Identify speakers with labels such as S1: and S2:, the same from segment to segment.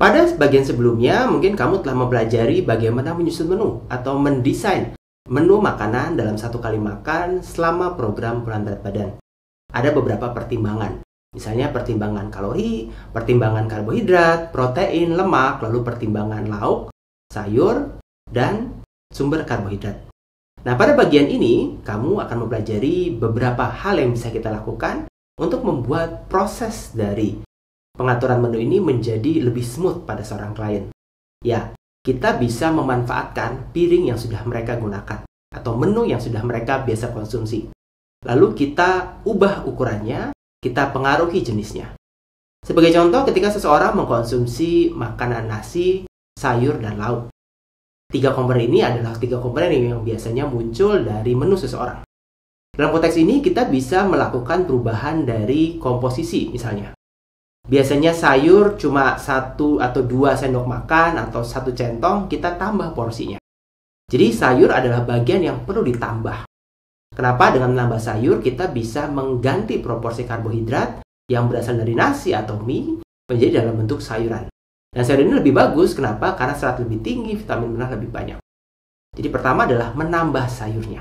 S1: Pada bagian sebelumnya, mungkin kamu telah mempelajari bagaimana menyusun menu atau mendesain menu makanan dalam satu kali makan selama program penurunan berat badan. Ada beberapa pertimbangan, misalnya pertimbangan kalori, pertimbangan karbohidrat, protein, lemak, lalu pertimbangan lauk, sayur, dan sumber karbohidrat. Nah, pada bagian ini, kamu akan mempelajari beberapa hal yang bisa kita lakukan untuk membuat proses dari pengaturan menu ini menjadi lebih smooth pada seorang klien. Ya, kita bisa memanfaatkan piring yang sudah mereka gunakan atau menu yang sudah mereka biasa konsumsi. Lalu kita ubah ukurannya, kita pengaruhi jenisnya. Sebagai contoh, ketika seseorang mengkonsumsi makanan nasi, sayur, dan lauk. 3 komponen ini adalah 3 komponen yang biasanya muncul dari menu seseorang. Dalam konteks ini, kita bisa melakukan perubahan dari komposisi misalnya. Biasanya sayur cuma 1 atau 2 sendok makan atau 1 centong, kita tambah porsinya. Jadi sayur adalah bagian yang perlu ditambah. Kenapa? Dengan menambah sayur, kita bisa mengganti proporsi karbohidrat yang berasal dari nasi atau mie menjadi dalam bentuk sayuran. Dan sayur ini lebih bagus, kenapa? Karena serat lebih tinggi, vitamin mineral lebih banyak. Jadi pertama adalah menambah sayurnya.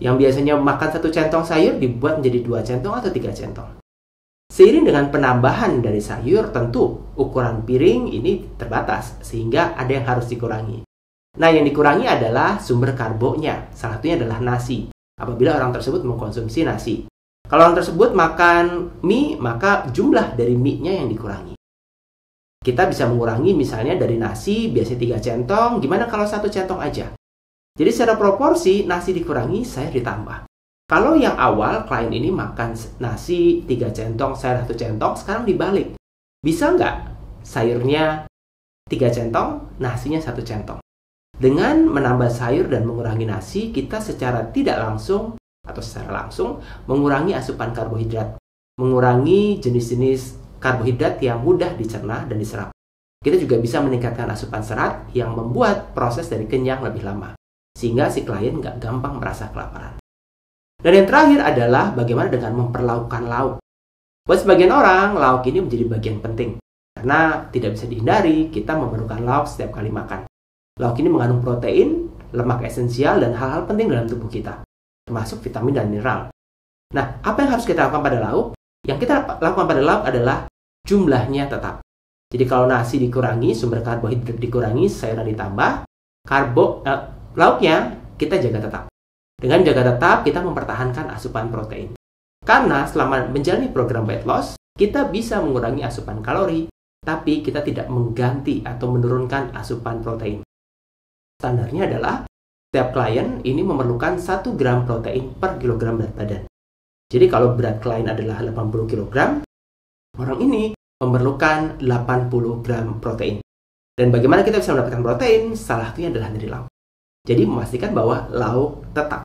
S1: Yang biasanya makan 1 centong sayur dibuat menjadi 2 centong atau 3 centong. Seiring dengan penambahan dari sayur, tentu ukuran piring ini terbatas, sehingga ada yang harus dikurangi. Nah, yang dikurangi adalah sumber karbonya. Salah satunya adalah nasi, apabila orang tersebut mengkonsumsi nasi. Kalau orang tersebut makan mie, maka jumlah dari mie-nya yang dikurangi. Kita bisa mengurangi misalnya dari nasi, biasanya 3 centong, gimana kalau 1 centong aja? Jadi secara proporsi, nasi dikurangi, sayur ditambah. Kalau yang awal, klien ini makan nasi 3 centong, sayur 1 centong, sekarang dibalik. Bisa nggak sayurnya 3 centong, nasinya 1 centong? Dengan menambah sayur dan mengurangi nasi, kita secara tidak langsung atau secara langsung mengurangi asupan karbohidrat, mengurangi jenis-jenis karbohidrat yang mudah dicerna dan diserap. Kita juga bisa meningkatkan asupan serat yang membuat proses dari kenyang lebih lama, sehingga si klien nggak gampang merasa kelaparan. Dan yang terakhir adalah bagaimana dengan memperlaukkan lauk. Buat sebagian orang, lauk ini menjadi bagian penting. Karena tidak bisa dihindari, kita memerlukan lauk setiap kali makan. Lauk ini mengandung protein, lemak esensial, dan hal-hal penting dalam tubuh kita, termasuk vitamin dan mineral. Nah, apa yang harus kita lakukan pada lauk? Yang kita lakukan pada lauk adalah jumlahnya tetap. Jadi kalau nasi dikurangi, sumber karbohidrat dikurangi, sayuran ditambah, lauknya kita jaga tetap. Dengan jaga tetap, kita mempertahankan asupan protein. Karena selama menjalani program weight loss, kita bisa mengurangi asupan kalori, tapi kita tidak mengganti atau menurunkan asupan protein. Standarnya adalah, setiap klien ini memerlukan 1 gram protein per kilogram berat badan. Jadi kalau berat klien adalah 80 kg, orang ini memerlukan 80 gram protein. Dan bagaimana kita bisa mendapatkan protein? Salah satunya adalah dari lauk. Jadi memastikan bahwa lauk tetap.